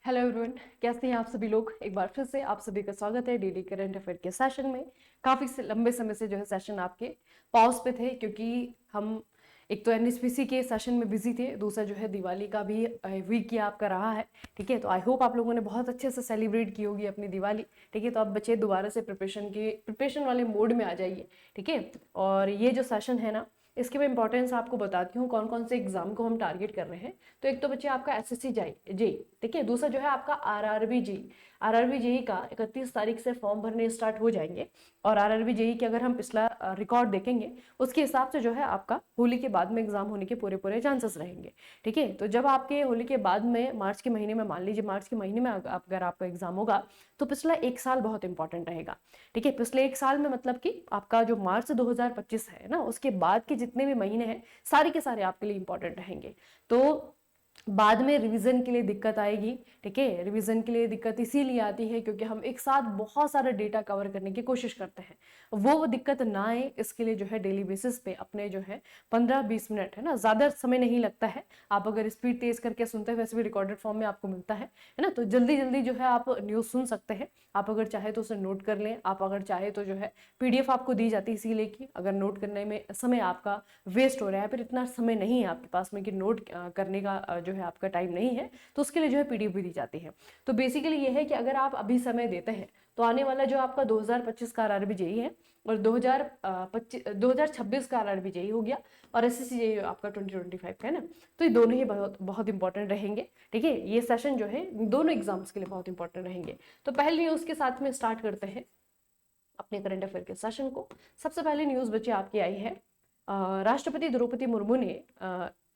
Hello everyone, कैसे हैं आप सभी लोग। एक बार फिर से आप सभी का स्वागत है डेली करंट अफेयर के सेशन में। काफ़ी लंबे समय से जो है सेशन आपके पॉज पे थे, क्योंकि हम एक तो एनएसपीसी के सेशन में बिजी थे, दूसरा जो है दिवाली का भी वीक ये आपका रहा है। ठीक है, तो आई होप आप लोगों ने बहुत अच्छे से सेलिब्रेट की होगी अपनी दिवाली। ठीक है, तो अब बच्चे दोबारा से प्रिपरेशन वाले मोड में आ जाइए। ठीक है, और ये जो सेशन है ना, इसके मैं इंपॉर्टेंस आपको बताती हूँ, कौन कौन से एग्जाम को हम टारगेट कर रहे हैं। तो एक तो बच्चे आपका एसएससी जेई, ठीक है। दूसरा जो है आपका आरआरबी जेई का 31 तारीख से फॉर्म भरने स्टार्ट हो जाएंगे। और आरआरबी जेई के अगर हम पिछला रिकॉर्ड देखेंगे, उसके हिसाब से जो है आपका होली के बाद में एग्जाम होने के पूरे पूरे चांसेस रहेंगे। ठीक है, तो जब आपके होली के बाद में मार्च के महीने में, मान लीजिए मार्च के महीने में अगर आपका एग्जाम होगा, तो पिछला एक साल बहुत इंपॉर्टेंट रहेगा। ठीक है, पिछले एक साल में मतलब कि आपका जो मार्च 2025 है ना, उसके बाद के जितने भी महीने हैं सारे के सारे आपके लिए इंपॉर्टेंट रहेंगे। तो बाद में रिवीजन के लिए दिक्कत आएगी। ठीक है, रिवीजन के लिए दिक्कत इसीलिए आती है क्योंकि हम एक साथ बहुत सारा डेटा कवर करने की कोशिश करते हैं। वो दिक्कत ना आए, इसके लिए जो है डेली बेसिस पे अपने जो है 15-20 मिनट है ना, ज्यादा समय नहीं लगता है। आप अगर स्पीड तेज करके सुनते हैं, वैसे भी रिकॉर्डेड फॉर्म में आपको मिलता है ना, तो जल्दी जल्दी जो है आप न्यूज सुन सकते हैं। आप अगर चाहे तो उसे नोट कर लें, आप अगर चाहे तो जो है पीडीएफ आपको दी जाती है, इसीलिए कि अगर नोट करने में समय आपका वेस्ट हो रहा है, फिर इतना समय नहीं है आपके पास में कि नोट करने का जो है आपका टाइम नहीं है, तो उसके लिए जो है पीडीएफ भी दी जाती है। तो बेसिकली ये है कि अगर आप अभी समय देते हैं, तो आने वाला जो आपका 2025 का आरआरबी जेई है, और 2026 का आरआरबी जेई हो गया, और एसएससी जेई आपका 2025 का है ना, तो ये दोनों ही बहुत बहुत इंपॉर्टेंट रहेंगे। ठीक है, ये सेशन जो है दोनों एग्जाम्स के लिए बहुत इंपॉर्टेंट रहेंगे। तो पहले न्यूज के साथ में स्टार्ट करते हैं अपने करंट अफेयर के सेशन को। सबसे पहले न्यूज बच्चे आपकी आई है, राष्ट्रपति द्रौपदी मुर्मू ने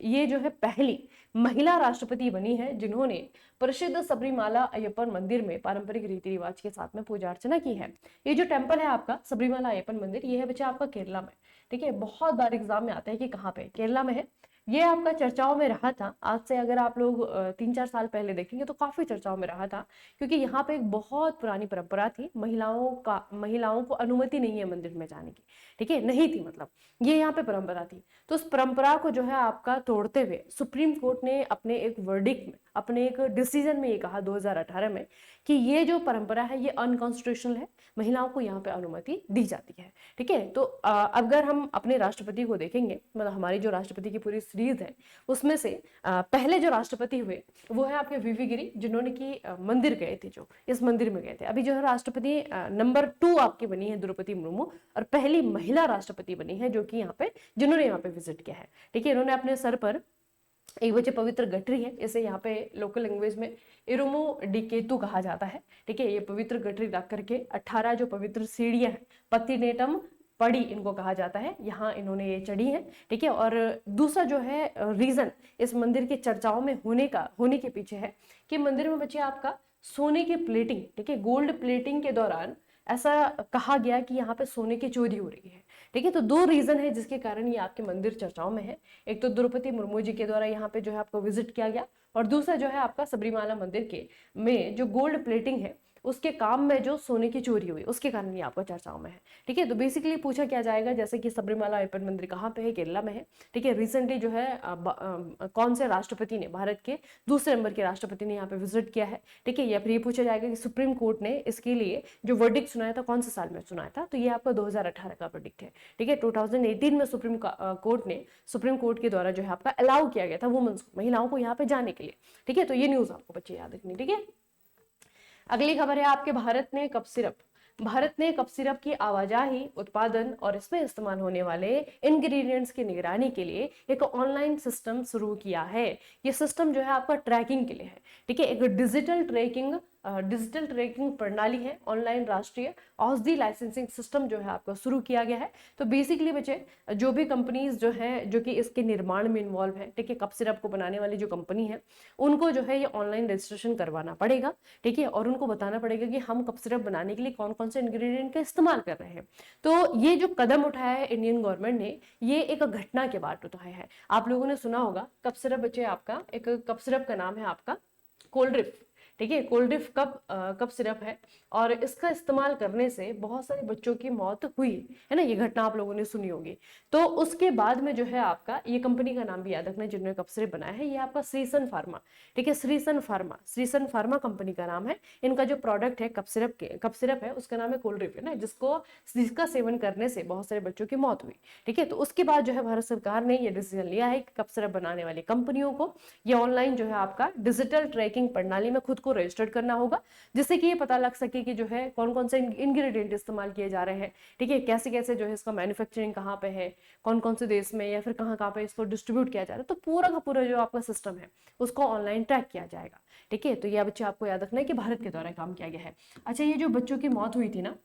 ये जो है पहली महिला राष्ट्रपति बनी है जिन्होंने प्रसिद्ध सबरीमाला अय्यप्पन मंदिर में पारंपरिक रीति रिवाज के साथ में पूजा अर्चना की है। ये जो टेम्पल है आपका सबरीमाला अय्यप्पन मंदिर, ये है बच्चा आपका केरला में। ठीक है, बहुत बार एग्जाम में आता है कि कहाँ पे, केरला में है। ये आपका चर्चाओं में रहा था, आज से अगर आप लोग 3-4 साल पहले देखेंगे तो काफी चर्चाओं में रहा था, क्योंकि यहाँ पे एक बहुत पुरानी परंपरा थी, महिलाओं को अनुमति नहीं है मंदिर में जाने की। ठीक है, नहीं थी, मतलब ये यहाँ पे परंपरा थी। तो उस परंपरा को जो है आपका तोड़ते हुए सुप्रीम कोर्ट ने अपने एक वर्डिक्ट में, अपने एक डिसीजन में ये कहा 2018 में कि ये जो परंपरा है ये अनकॉन्स्टिट्यूशनल है, महिलाओं को यहाँ पे अनुमति दी जाती है। ठीक है, तो अगर हम अपने राष्ट्रपति को देखेंगे, मतलब हमारी जो राष्ट्रपति की पूरी सीरीज है, उसमें से पहले जो राष्ट्रपति हुए वो है आपके वीवी गिरी, जिन्होंने की मंदिर गए थे, जो इस मंदिर में गए थे। अभी जो है राष्ट्रपति नंबर 2 आपकी बनी है द्रौपदी मुर्मू, और पहली महिला राष्ट्रपति बनी है जो कि यहाँ पे, जिन्होंने यहाँ पे विजिट किया है। ठीक है, इन्होंने अपने सर पर एक बच्चे पवित्र गठरी है, इसे यहाँ पे लोकल लैंग्वेज में इरुमो डिकेतु कहा जाता है। ठीक है, ये पवित्र गठरी रख करके 18 जो पवित्र सीढ़ियां हैं, पतिनेटम पड़ी इनको कहा जाता है, यहाँ इन्होंने ये चढ़ी है। ठीक है, और दूसरा जो है रीजन इस मंदिर के चर्चाओं में होने के पीछे है कि मंदिर में बच्चे आपका सोने की प्लेटिंग, ठीक है, गोल्ड प्लेटिंग के दौरान ऐसा कहा गया कि यहाँ पे सोने की चोरी हो रही है। ठीक है, तो 2 रीजन है जिसके कारण ये आपके मंदिर चर्चाओं में है। एक तो द्रौपदी मुर्मू जी के द्वारा यहाँ पे जो है आपको विजिट किया गया, और दूसरा जो है आपका सबरीमाला मंदिर के में जो गोल्ड प्लेटिंग है, उसके काम में जो सोने की चोरी हुई, उसके कारण ये आपका चर्चाओं में है। ठीक है, तो बेसिकली पूछा क्या जाएगा, जैसे कि सबरीमाला अय्यप्पन मंदिर कहाँ पे है, केरला में है। ठीक है, रिसेंटली जो है कौन से राष्ट्रपति ने, भारत के दूसरे नंबर के राष्ट्रपति ने यहाँ पे विजिट किया है। ठीक है, या फिर ये पूछा जाएगा कि सुप्रीम कोर्ट ने इसके लिए जो वर्डिक्ट सुनाया था कौन से साल में सुनाया था, तो ये आपका 2018 का वर्डिक्ट है। ठीक है, 2018 में सुप्रीम कोर्ट के द्वारा जो है आपका अलाउ किया गया था वुमेन्स को, महिलाओं को यहाँ पे जाने के लिए। ठीक है, तो ये न्यूज आपको बच्चे याद रखनी। ठीक है, अगली खबर है आपके, भारत ने कप सिरप की आवाजाही, उत्पादन और इसमें इस्तेमाल होने वाले इंग्रेडिएंट्स की निगरानी के लिए एक ऑनलाइन सिस्टम शुरू किया है। ये सिस्टम जो है आपका ट्रैकिंग के लिए है। ठीक है, एक डिजिटल ट्रैकिंग प्रणाली है, ऑनलाइन राष्ट्रीय औषधि लाइसेंसिंग सिस्टम जो है आपका शुरू किया गया है। तो बेसिकली बच्चे, जो भी कंपनीज जो है जो कि इसके निर्माण में इन्वॉल्व है, ठीक है, कप सिरप को बनाने वाली जो कंपनी है, उनको जो है ये ऑनलाइन रजिस्ट्रेशन करवाना पड़ेगा। ठीक है, और उनको बताना पड़ेगा कि हम कप सिरप बनाने के लिए कौन कौन से इंग्रेडिएंट का इस्तेमाल कर रहे हैं। तो ये जो कदम उठाया है इंडियन गवर्नमेंट ने, ये एक घटना के बाद उठाया है। आप लोगों ने सुना होगा कप सिरप बच्चे, आपका एक कप सिरप का नाम है आपका कोल्ड ड्रिफ्ट। ठीक है, कोल्ड ड्रिंक कप सिरप है और इसका इस्तेमाल करने से बहुत सारे बच्चों की मौत हुई है ना, ये घटना आप लोगों ने सुनी होगी। तो उसके बाद में जो है आपका, ये कंपनी का नाम भी याद रखना जिन्होंने कप सिरप बनाया है, ये आपका श्रीसन फार्मा, ठीक है, श्रीसन फार्मा कंपनी का नाम है। इनका जो प्रोडक्ट है कप सिरप है, उसका नाम है कोल्ड ड्रिंक है ना, जिसका सेवन करने से बहुत सारे बच्चों की मौत हुई। ठीक है, तो उसके बाद जो है भारत सरकार ने ये डिसीजन लिया है कि कप सिरप बनाने वाली कंपनियों को ये ऑनलाइन जो है आपका डिजिटल ट्रैकिंग प्रणाली में खुद को रजिस्टर्ड करना होगा, जिससे कि ये पता लग सके कि जो है कौन कौन से इंग्रेडिएंट इस्तेमाल किए जा रहे हैं, ठीक है, कैसे कैसे जो है इसका मैन्युफैक्चरिंग कहाँ पे है, कौन कौन से देश में या फिर कहाँ कहाँ पे इसको डिस्ट्रीब्यूट किया जा रहा है। तो पूरा का पूरा जो आपका सिस्टम है उसको ऑनलाइन ट्रैक किया जाएगा। ठीक है, तो यह बच्चे आपको याद रखना है कि भारत के द्वारा काम किया गया है। अच्छा, ये जो बच्चों की मौत हुई थी ना,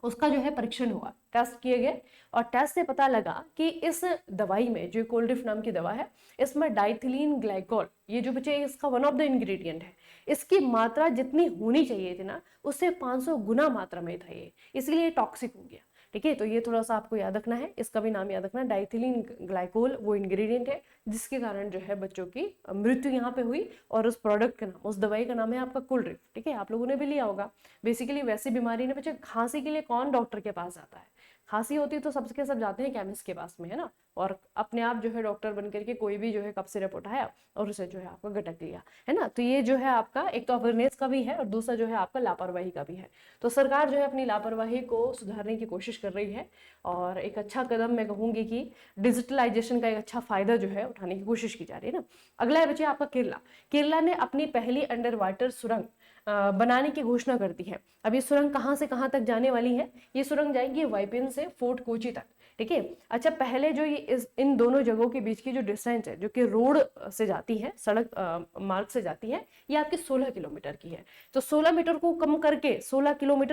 उसका जो है परीक्षण हुआ, टेस्ट किए गए और टेस्ट से पता लगा कि इस दवाई में, जो कोल्ड्रिफ नाम की दवा है, इसमें डाइथिलीन ग्लाइकोल, ये जो बच्चे इसका वन ऑफ द इंग्रेडिएंट है, इसकी मात्रा जितनी होनी चाहिए थी ना, उससे 500 गुना मात्रा में था ये, इसलिए टॉक्सिक हो गया। ठीक है, तो ये थोड़ा सा आपको याद रखना है, इसका भी नाम याद रखना। डाइथिलीन ग्लाइकोल वो इंग्रेडिएंट है जिसके कारण जो है बच्चों की मृत्यु यहाँ पे हुई, और उस प्रोडक्ट का नाम, उस दवाई का नाम है आपका कोल्ड्रिफ। ठीक है, आप लोगों ने भी लिया होगा। बेसिकली वैसी बीमारी ने बच्चे, खांसी के लिए कौन डॉक्टर के पास जाता है? खांसी होती है तो सबके सब जाते हैं केमिस्ट के पास में, है ना, और अपने आप जो है डॉक्टर बन करके कोई भी जो है कप सिरप उठाया और उसे जो है आपका गटक लिया, है ना। तो ये जो है आपका एक तो अवेयरनेस का भी है और दूसरा जो है आपका लापरवाही का भी है। तो सरकार जो है अपनी लापरवाही को सुधारने की कोशिश कर रही है और एक अच्छा कदम मैं कहूंगी कि डिजिटलाइजेशन का एक अच्छा फायदा जो है उठाने की कोशिश की जा रही है ना। अगला है बच्चे आपका केरला ने अपनी पहली अंडर वाटर सुरंग बनाने की घोषणा कर दी है। अब ये सुरंग कहाँ से कहाँ तक जाने वाली है? ये सुरंग जाएगी वाइपिन से फोर्ट कोची तक। ठीक है, अच्छा, पहले जो ये इन दोनों जगहों के बीच की जो डिस्टेंस है, जो कि रोड से जाती है, सड़क मार्ग से जाती है, ये आपकी 16 किलोमीटर की है। तो 16 किलोमीटर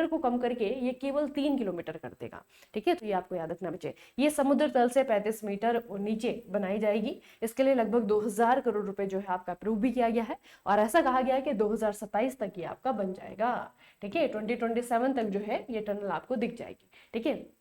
को कम करके ये केवल 3 किलोमीटर कर देगा। ठीक है, तो ये आपको याद रखना बच्चे। ये समुद्र तल से 35 मीटर नीचे बनाई जाएगी। इसके लिए लगभग 2000 करोड़ रुपए जो है आपका अप्रूव भी किया गया है और ऐसा कहा गया है कि 2027 तक ये आपका बन जाएगा। ठीक है, 2027 तक जो है ये टनल आपको दिख जाएगी। ठीक है,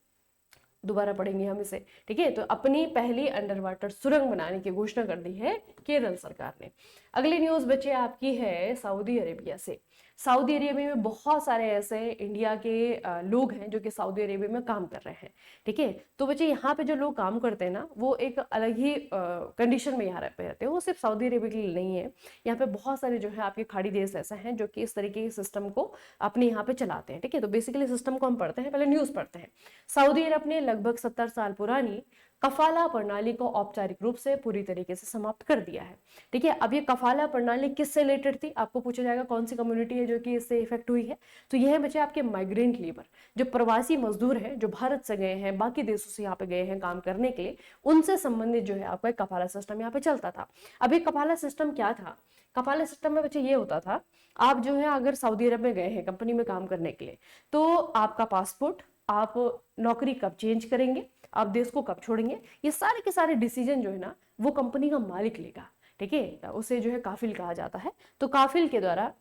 दोबारा पढ़ेंगे हम इसे। ठीक है, तो अपनी पहली अंडर वाटर सुरंग बनाने की घोषणा कर दी है केरल सरकार ने। अगली न्यूज बच्चे आपकी है सऊदी अरेबिया से। सऊदी अरेबिया में बहुत सारे ऐसे इंडिया के लोग हैं जो कि सऊदी अरेबिया में काम कर रहे हैं। ठीक है, तो बच्चे यहाँ पे जो लोग काम करते हैं ना, वो एक अलग ही कंडीशन में यहाँ पे रहते हैं। वो सिर्फ सऊदी अरेबिया के लिए नहीं है, यहाँ पे बहुत सारे जो है आपके खाड़ी देश ऐसे हैं जो कि इस तरीके के सिस्टम को अपने यहाँ पे चलाते हैं। ठीक है, तो बेसिकली सिस्टम को हम पढ़ते हैं, पहले न्यूज पढ़ते हैं। सऊदी अरब ने लगभग 70 साल पुरानी कफाला प्रणाली को औपचारिक रूप से पूरी तरीके से समाप्त कर दिया है। ठीक है, अब ये कफाला प्रणाली किससे रिलेटेड थी? आपको पूछा जाएगा कौन सी कम्युनिटी है जो कि इससे इफेक्ट हुई है। तो यह है बच्चे आपके माइग्रेंट लेबर, जो प्रवासी मजदूर हैं, जो भारत से गए हैं, बाकी देशों से यहाँ पे गए हैं काम करने के लिए, उनसे संबंधित जो है आपका एक कफाला सिस्टम यहाँ पे चलता था। अब ये कफाला सिस्टम क्या था? कफाला सिस्टम में बच्चे ये होता था, आप जो है अगर सऊदी अरब में गए हैं कंपनी में काम करने के लिए, तो आपका पासपोर्ट, आप नौकरी कब चेंज करेंगे, आप देश को कब छोड़ेंगे, ये सारे के सारे डिसीजन जो है ना वो कंपनी का मालिक लेगा। ठीक है, उसे जो है काफिल कहा जाता है। तो कफील के द्वारा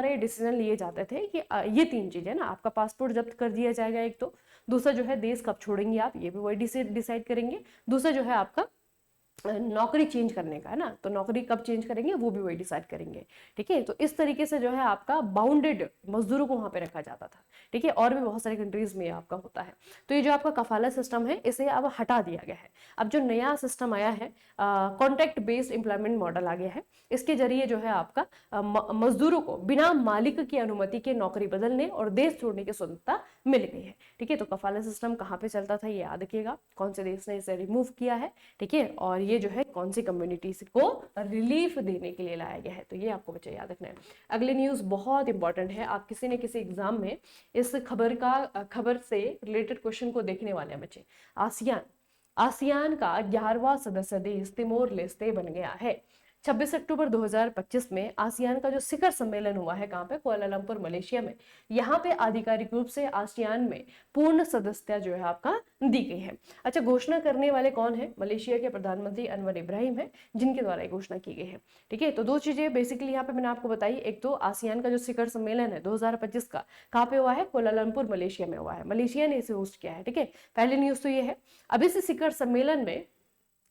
ये डिसीजन लिए जाते थे कि ये 3 चीजें ना, आपका पासपोर्ट जब्त कर दिया जाएगा एक तो, दूसरा जो है देश कब छोड़ेंगे आप, ये भी वही डिसाइड करेंगे, दूसरा जो है आपका नौकरी चेंज करने का है ना, तो नौकरी कब चेंज करेंगे वो भी वही डिसाइड करेंगे। ठीक है, तो इस तरीके से जो है आपका बाउंडेड मजदूरों को वहां पे रखा जाता था। ठीक है, और भी बहुत सारी कंट्रीज में आपका होता है। तो ये जो आपका कफाला सिस्टम है इसे अब हटा दिया गया है। अब जो नया सिस्टम आया है, कॉन्ट्रैक्ट बेस्ड एम्प्लॉयमेंट मॉडल आ गया है। इसके जरिए जो है आपका मजदूरों को बिना मालिक की अनुमति के नौकरी बदलने और देश छोड़ने की स्वतंत्रता मिल गई है। ठीक है, तो कफाला सिस्टम कहाँ पे चलता था ये याद रखिएगा, कौन से देश ने इसे रिमूव किया है। ठीक है, और ये जो है कौन सी कम्युनिटी को रिलीफ देने के लिए लाया गया है, तो ये आपको बच्चे याद रखना है। अगली न्यूज बहुत इंपॉर्टेंट है, आप किसी न किसी एग्जाम में इस खबर से रिलेटेड क्वेश्चन को देखने वाले हैं बच्चे। आसियान का 11वां सदस्य देश तिमोर लेस्ते बन गया है। 26 अक्टूबर 2025 में आसियान का जो शिखर सम्मेलन हुआ है, कहाँ पे? कुआलालंपुर मलेशिया में। यहाँ पे आधिकारिक रूप से आसियान में पूर्ण सदस्यता जो है आपका दी गई है। अच्छा, घोषणा करने वाले कौन है? मलेशिया के प्रधानमंत्री अनवर इब्राहिम है, जिनके द्वारा ये घोषणा की गई है। ठीक है, तो 2 चीजें बेसिकली यहाँ पे मैंने आपको बताई। एक तो आसियान का जो शिखर सम्मेलन है 2025 का, कहाँ पे हुआ है? कुआलालंपुर मलेशिया में हुआ है, मलेशिया ने इसे होस्ट किया है। ठीक है, पहली न्यूज तो ये है। अब इस शिखर सम्मेलन में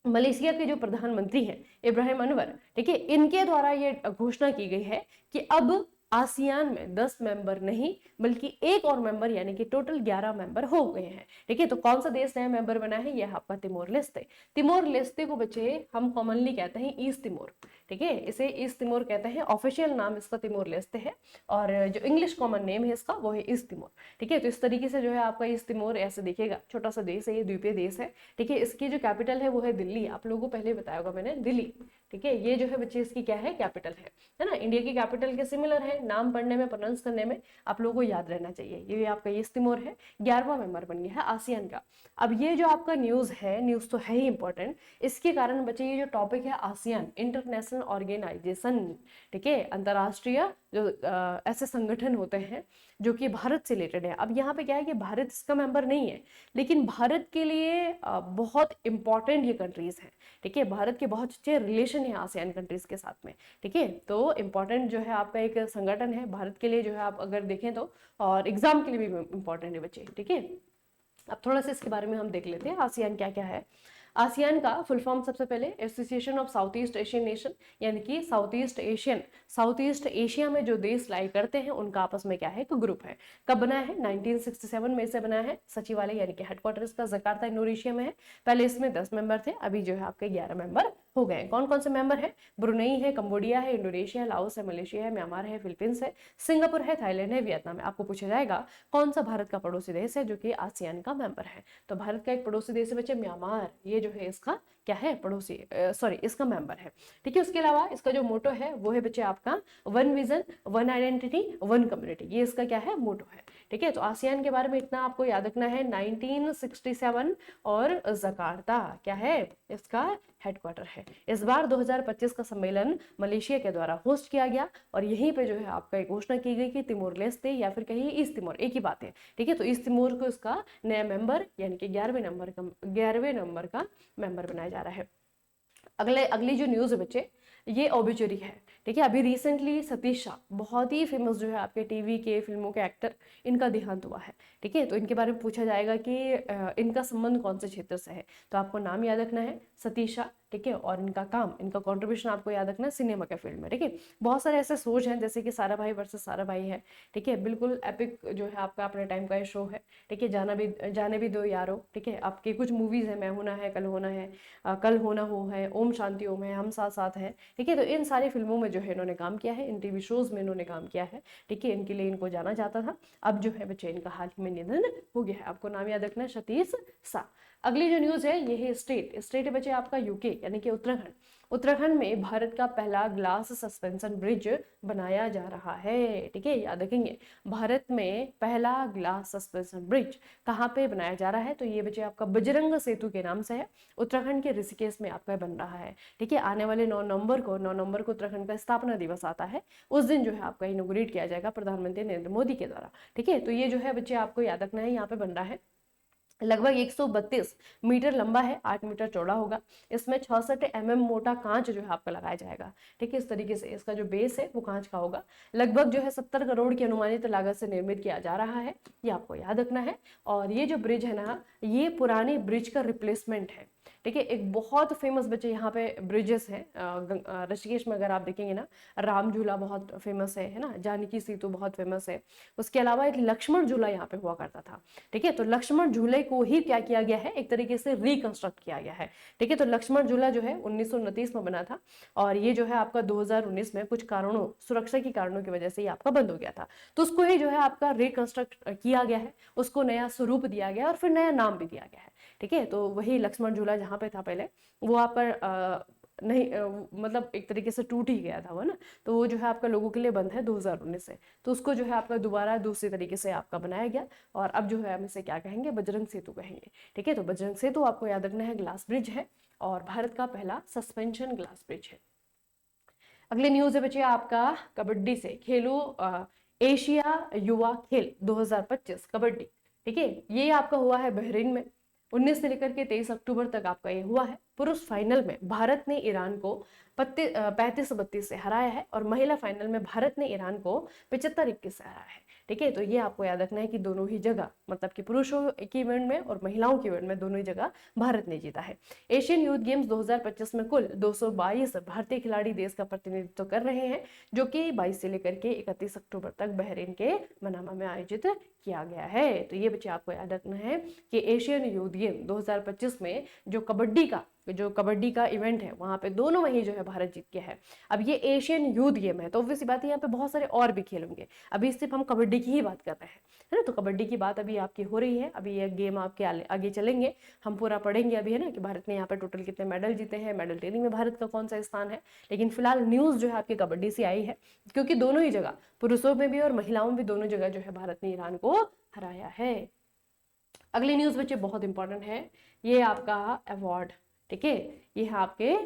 मलेशिया के जो प्रधानमंत्री हैं इब्राहिम अनवर, ठीक है, इनके द्वारा ये घोषणा की गई है कि अब आसियान में 10 मेंबर नहीं बल्कि एक और मेंबर यानी कि टोटल 11 मेंबर हो गए हैं। ठीक है, तो कौन सा देश नया मेंबर बना है? यह आपका तिमोर लेस्ते। तिमोर लेस्ते को बच्चे हम कॉमनली कहते हैं ईस्ट तिमोर। ठीक है, इसे ईस्ट तिमोर कहते हैं, ऑफिशियल नाम इसका तिमोर लेस्ते है और जो इंग्लिश कॉमन नेम है इसका वो है ईस्ट तिमोर। ठीक है, तो इस तरीके से जो है आपका ईस्ट तिमोर ऐसे दिखेगा, छोटा सा देश है, ये द्वीपीय देश है। ठीक है, इसकी जो कैपिटल है वो है दिल्ली, आप लोगों को पहले बताया होगा मैंने, दिल्ली। ठीक है, ये जो है बच्चे इसकी क्या है? कैपिटल है ना, इंडिया की कैपिटल के सिमिलर है, नाम पढ़ने में प्रोनाउंस करने में आप लोगों को याद रहना चाहिए। ये आपका ईस्ट तिमोर है, 11वां मेंबर बन गया है आसियान का। अब ये जो आपका न्यूज है, न्यूज तो है ही इंपॉर्टेंट, इसके कारण बच्चे ये जो टॉपिक है आसियान इंटरनेशनल ऑर्गेनाइजेशन, ठीक है, अंतरराष्ट्रीय जो ऐसे संगठन होते हैं जो कि भारत से रिलेटेड है। अब यहाँ पे क्या है कि भारत इसका मेंबर नहीं है, लेकिन भारत के लिए बहुत इंपॉर्टेंट ये कंट्रीज हैं। ठीक है, भारत के बहुत अच्छे रिलेशन है आसियान कंट्रीज के साथ में। ठीक है, तो इंपॉर्टेंट जो है आपका एक संगठन है भारत के लिए, जो है आप अगर देखें तो, और एग्जाम के लिए भी इंपॉर्टेंट है बच्चे। ठीक है, अब थोड़ा सा इसके बारे में हम देख लेते हैं आसियान क्या क्या है। आसियान का फुल फॉर्म सबसे पहले association of south east Asian nation, यानी कि साउथ ईस्ट एशिया में जो देश लाई करते हैं उनका आपस में क्या है? एक ग्रुप है। कब बना है? 1967 में से बना है। सचिवालय यानी कि हेडक्वार्टर इसका जकार्ता इंडोनेशिया में है। पहले इसमें 10 मेंबर थे, अभी जो है आपके 11 मेंबर हो गए। कौन कौन से मेंबर है? ब्रुनेई है, कंबोडिया है, इंडोनेशिया है, लाओस है, मलेशिया है, म्यांमार है, फिलीपींस है, सिंगापुर है, थाईलैंड है, वियतनाम है। आपको पूछा जाएगा कौन सा भारत का पड़ोसी देश है जो कि आसियान का मेंबर है? तो भारत का एक पड़ोसी देश है बच्चे म्यांमार, ये जो है इसका क्या है? पड़ोसी, सॉरी इसका मेंबर है। ठीक है, उसके अलावा इसका जो मोटो है वो है बच्चे आपका one vision, one identity, one community, ये इसका क्या है? मोटो है। ठीक है, तो आसियान के बारे में इतना आपको याद रखना है। 1967 और जकार्ता क्या है? इसका हेडक्वार्टर है। इस बार 2025 का सम्मेलन मलेशिया के द्वारा होस्ट किया गया और यहीं पे जो है आपका एक घोषणा की गई कि तिमोर लेस्ते या फिर कहीं ईस्ट तिमोर, एक ही बात है। ठीक है, तो ईस्ट तिमोर को इसका नया मेंबर यानी कि 11वें नंबर का मेंबर बनाया जा रहा है। अगली जो न्यूज है बच्चे, ये ऑबिचुरी है। ठीक है, अभी रिसेंटली सतीश शाह, बहुत ही फेमस जो है आपके टीवी के फिल्मों के एक्टर, इनका देहांत हुआ है। ठीक है, तो इनके बारे में पूछा जाएगा कि इनका संबंध कौन से क्षेत्र से है, तो आपको नाम याद रखना है सतीश शाह। ठीक है, और इनका काम, इनका कंट्रीब्यूशन आपको याद रखना है सिनेमा के फील्ड में। ठीक है, बहुत सारे ऐसे शोज हैं जैसे कि सारा भाई वर्सेस सारा भाई है। ठीक है, बिल्कुल एपिक जो है आपका अपने टाइम का शो है। ठीक है, जाने भी दो यारो। ठीक है, आपकी कुछ मूवीज है, मैं होना है, कल होना है, कल होना हो है, ओम शांति ओम है, हम साथ साथ हैं। ठीक है, तो इन सारी फिल्मों में जो है इन्होंने काम किया है, इन टीवी शोज में इन्होंने काम किया है। ठीक है, इनके लिए इनको जाना जाता था। अब जो है बच्चे इनका हाल ही में निधन हो गया है। आपको नाम याद रखना है सतीश शाह। अगली जो न्यूज है ये है स्टेट है बच्चे आपका यूके यानी कि उत्तराखंड। उत्तराखंड में भारत का पहला ग्लास सस्पेंशन ब्रिज बनाया जा रहा है। ठीक है, याद रखेंगे, भारत में पहला ग्लास सस्पेंशन ब्रिज कहाँ पे बनाया जा रहा है? तो ये बच्चे आपका बजरंग सेतु के नाम से है, उत्तराखंड के ऋषिकेश में आपका बन रहा है। ठीक है, आने वाले 9 नवंबर को उत्तराखंड का स्थापना दिवस आता है, उस दिन जो है आपका इनोग्रेट किया जाएगा प्रधानमंत्री नरेंद्र मोदी के द्वारा। ठीक है, तो ये जो है बच्चे आपको याद रखना है, यहाँ पे बन रहा है। लगभग 132 मीटर लंबा है, 8 मीटर चौड़ा होगा। इसमें 66 mm मोटा कांच जो है आपका लगाया जाएगा। ठीक है, इस तरीके से इसका जो बेस है वो कांच का होगा। लगभग जो है 70 करोड़ की अनुमानित लागत से निर्मित किया जा रहा है, ये आपको याद रखना है। और ये जो ब्रिज है ना, ये पुराने ब्रिज का रिप्लेसमेंट है। ठीक है, एक बहुत फेमस बच्चे यहाँ पे ब्रिजेस हैं ऋषिकेश में, अगर आप देखेंगे ना, राम झूला बहुत फेमस है ना, जानकी सेतु बहुत फेमस है। उसके अलावा एक लक्ष्मण झूला यहाँ पे हुआ करता था। ठीक है, तो लक्ष्मण झूले को ही क्या किया गया है? एक तरीके से रिकंस्ट्रक्ट किया गया है। ठीक है, तो लक्ष्मण झूला जो है 1929 में बना था और ये जो है आपका 2019 में कुछ कारणों, सुरक्षा के कारणों की वजह से ये आपका बंद हो गया था, तो उसको ही जो है आपका रिकंस्ट्रक्ट किया गया है, उसको नया स्वरूप दिया गया और फिर नया नाम भी दिया गया है। ठीक है, तो वही लक्ष्मण झूला जहाँ पे था पहले, वो आप नहीं मतलब एक तरीके से टूट ही गया था वो ना, तो वो जो है आपका लोगों के लिए बंद है 2019 से, तो उसको जो है आपका दोबारा दूसरी तरीके से आपका बनाया गया और अब जो है हम इसे क्या कहेंगे? बजरंग सेतु कहेंगे। ठीक है, तो बजरंग सेतु आपको याद रखना है ग्लास ब्रिज है और भारत का पहला सस्पेंशन ग्लास ब्रिज है। अगली न्यूज है बच्चे आपका कबड्डी से, खेलो एशिया युवा खेल 2025 कबड्डी। ठीक है, ये आपका हुआ है बहरीन में, 19 से लेकर के 23 अक्टूबर तक आपका ये हुआ है। पुरुष फाइनल में भारत ने ईरान को 35-32 से हराया है और महिला फाइनल में भारत ने ईरान को 75-21 से हराया है। ठीक है, तो ये आपको याद रखना है कि दोनों ही जगह, मतलब कि पुरुषों के इवेंट में और महिलाओं के इवेंट में दोनों ही जगह भारत ने जीता है। एशियन यूथ गेम्स 2025 में कुल 222 भारतीय खिलाड़ी देश का प्रतिनिधित्व कर रहे हैं, जो कि 22 से लेकर के 31 अक्टूबर तक बहरीन के मनामा में आयोजित किया गया है। तो ये बच्चे आपको याद रखना है कि एशियन यूथ गेम 2025 में जो कबड्डी का इवेंट है, वहां पे दोनों वही जो है भारत जीत गया है। अब ये एशियन यूथ गेम है, तो ऑब्वियस बात है यहाँ पे बहुत सारे और भी खेल होंगे, अभी सिर्फ हम कबड्डी की ही बात कर रहे हैं, है ना। तो कबड्डी की बात अभी आपकी हो रही है, अभी ये गेम आपके आगे चलेंगे, हम पूरा पढ़ेंगे अभी, है ना, कि भारत ने यहाँ पे टोटल कितने मेडल जीते हैं, मेडल टेलिंग में भारत का कौन सा स्थान है। लेकिन फिलहाल न्यूज जो है आपकी कबड्डी से आई है, क्योंकि दोनों ही जगह, पुरुषों में भी और महिलाओं में भी, दोनों जगह जो है भारत ने ईरान को हराया है। अगली न्यूज बच्चे बहुत इंपॉर्टेंट है, ये आपका अवार्ड, ठीक है, ये है आपके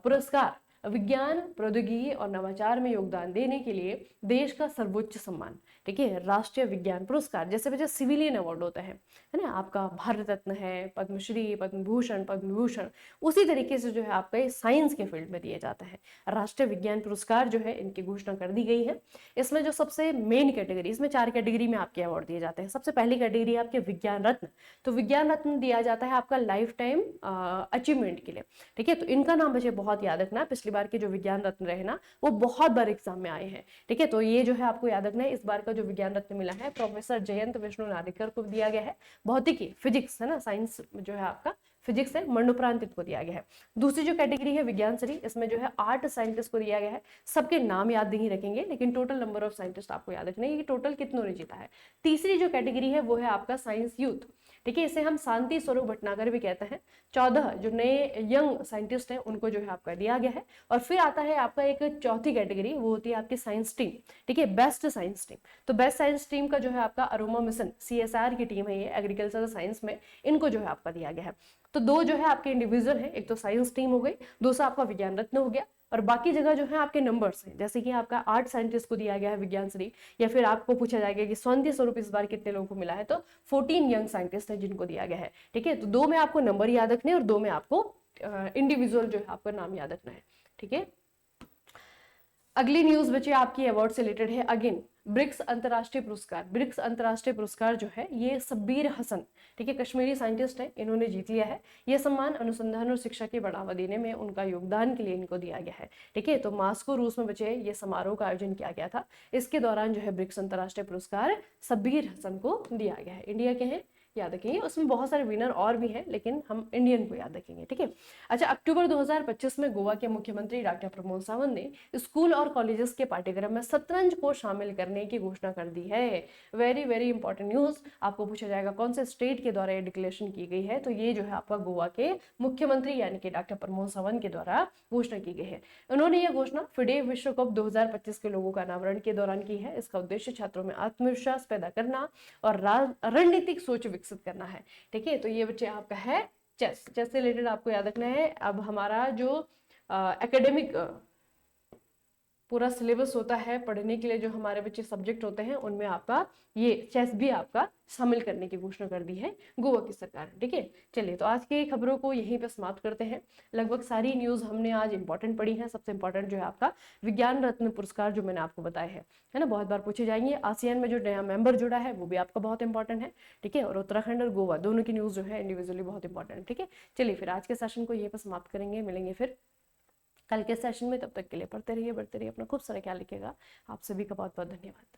पुरस्कार, विज्ञान प्रौद्योगिकी और नवाचार में योगदान देने के लिए देश का सर्वोच्च सम्मान, ठीक है, राष्ट्रीय विज्ञान पुरस्कार। जैसे वजह सिविलियन अवार्ड होता है ना, आपका भारत रत्न है, पद्मश्री, पद्म भूषण, पद्म भूषण, उसी तरीके से जो है आपका साइंस के फील्ड में दिए जाता है। राष्ट्रीय विज्ञान पुरस्कार जो है, इनकी घोषणा कर दी गई है। इसमें जो सबसे मेन कैटेगरी, इसमें 4 कैटेगरी में आपके अवार्ड दिए जाते हैं। सबसे पहली कैटेगरी आपके विज्ञान रत्न, तो विज्ञान रत्न दिया जाता है आपका लाइफ टाइम अचीवमेंट के लिए, ठीक है। तो इनका नाम मुझे बहुत याद रखना है, पिछली बार के जो विज्ञान रत्न रहे ना, वो बहुत बार एग्जाम में आए हैं, ठीक है। तो ये जो है आपको याद रखना है, इस बार का जो विज्ञान रत्न मिला है प्रोफेसर जयंत विष्णु नारिकर को दिया गया है। भौतिकी, फिजिक्स, है ना, साइंस जो है आपका फिजिक्स है, मरणोपरांत को दिया गया है। दूसरी जो कैटेगरी है विज्ञान श्री, इसमें जो है 8 साइंटिस्ट को दिया गया है। सबके नाम याद नहीं रखेंगे, लेकिन टोटल नंबर ऑफ साइंटिस्ट आपको याद रखना है कि टोटल कितनों ने जीता है। तीसरी जो कैटेगरी है वो है आपका साइंस यूथ, ठीक है, इसे हम शांति स्वरूप भटनागर भी कहते हैं। 14 जो नए यंग साइंटिस्ट हैं उनको जो है आपका दिया गया है। और फिर आता है आपका एक चौथी कैटेगरी, वो होती है आपकी साइंस टीम, ठीक है, बेस्ट साइंस टीम। तो बेस्ट साइंस टीम का जो है आपका अरोमा मिशन CSR की टीम है, ये एग्रीकल्चर साइंस में, इनको जो है आपका दिया गया है। तो 2 जो है आपके इंडिविजुअल है, एक तो साइंस टीम हो गई, दूसरा आपका विज्ञान रत्न हो गया, और बाकी जगह जो है आपके नंबर्स हैं, जैसे कि आपका 8 साइंटिस्ट को दिया गया है विज्ञान श्री, या फिर आपको पूछा जाएगा कि स्वाति स्वरूप इस बार कितने लोगों को मिला है, तो 14 यंग साइंटिस्ट हैं जिनको दिया गया है, ठीक है। तो 2 में आपको नंबर याद रखने हैं और 2 में आपको इंडिविजुअल जो है आपका नाम याद रखना है, ठीक है। अगली न्यूज बच्चे आपकी अवार्ड से रिलेटेड है। अगेन ब्रिक्स अंतरराष्ट्रीय पुरस्कार, ब्रिक्स अंतरराष्ट्रीय पुरस्कार जो है ये शब्बीर हसन, ठीक है, कश्मीरी साइंटिस्ट है, इन्होंने जीत लिया है। यह सम्मान अनुसंधान और शिक्षा के बढ़ावा देने में उनका योगदान के लिए इनको दिया गया है, ठीक है। तो मास्को रूस में बच्चे ये समारोह का आयोजन किया गया था, इसके दौरान जो है ब्रिक्स अंतरराष्ट्रीय पुरस्कार शब्बीर हसन को दिया गया है। इंडिया के हैं, याद रखेंगे, उसमें बहुत सारे विनर और भी हैं, लेकिन हम इंडियन को याद रखेंगे, ठीक है। अच्छा, अक्टूबर 2025 में गोवा के मुख्यमंत्री डॉक्टर प्रमोद सावंत ने स्कूल और कॉलेजेस के पाठ्यक्रम में शतरंज को शामिल करने की घोषणा कर दी है। वेरी वेरी इंपॉर्टेंट न्यूज, आपको पूछा जाएगा कौन से स्टेट के द्वारा ये डिक्लेरेशन की गई है, तो ये जो है आपका गोवा के मुख्यमंत्री यानी कि डॉक्टर प्रमोद सावंत के द्वारा घोषणा की गई है। उन्होंने यह घोषणा फिडे विश्व कप 2025 के लोगों का अनावरण के दौरान की है। इसका उद्देश्य छात्रों में आत्मविश्वास पैदा करना और रणनीतिक सोच विकसित करना है, ठीक है। तो ये बच्चे आपका है चेस, चेस से रिलेटेड आपको याद रखना है। अब हमारा जो एकेडमिक पूरा सिलेबस होता है पढ़ने के लिए, जो हमारे बच्चे सब्जेक्ट होते हैं, उनमें आपका ये चेस भी आपका शामिल करने की घोषणा कर दी है गोवा की सरकार, ठीक है। चलिए, तो आज की खबरों को यहीं पे समाप्त करते हैं। लगभग सारी न्यूज हमने आज इंपॉर्टेंट पढ़ी है। सबसे इंपॉर्टेंट जो है आपका विज्ञान रत्न पुरस्कार जो मैंने आपको बताया है ना, बहुत बार पूछे जाएंगे। आसियान में जो नया मेंबर जुड़ा है वो भी आपका बहुत इंपॉर्टेंट है, ठीक है। और उत्तराखंड और गोवा दोनों की न्यूज जो है इंडिविजुअली बहुत इंपॉर्टेंट है, ठीक है। चलिए, फिर आज के सेशन को यहीं पर समाप्त करेंगे, मिलेंगे फिर कल के सेशन में। तब तक के लिए पढ़ते रहिए, बढ़ते रहिए, अपना खूब सारा ख्याल रखिएगा। आप सभी का बहुत बहुत धन्यवाद।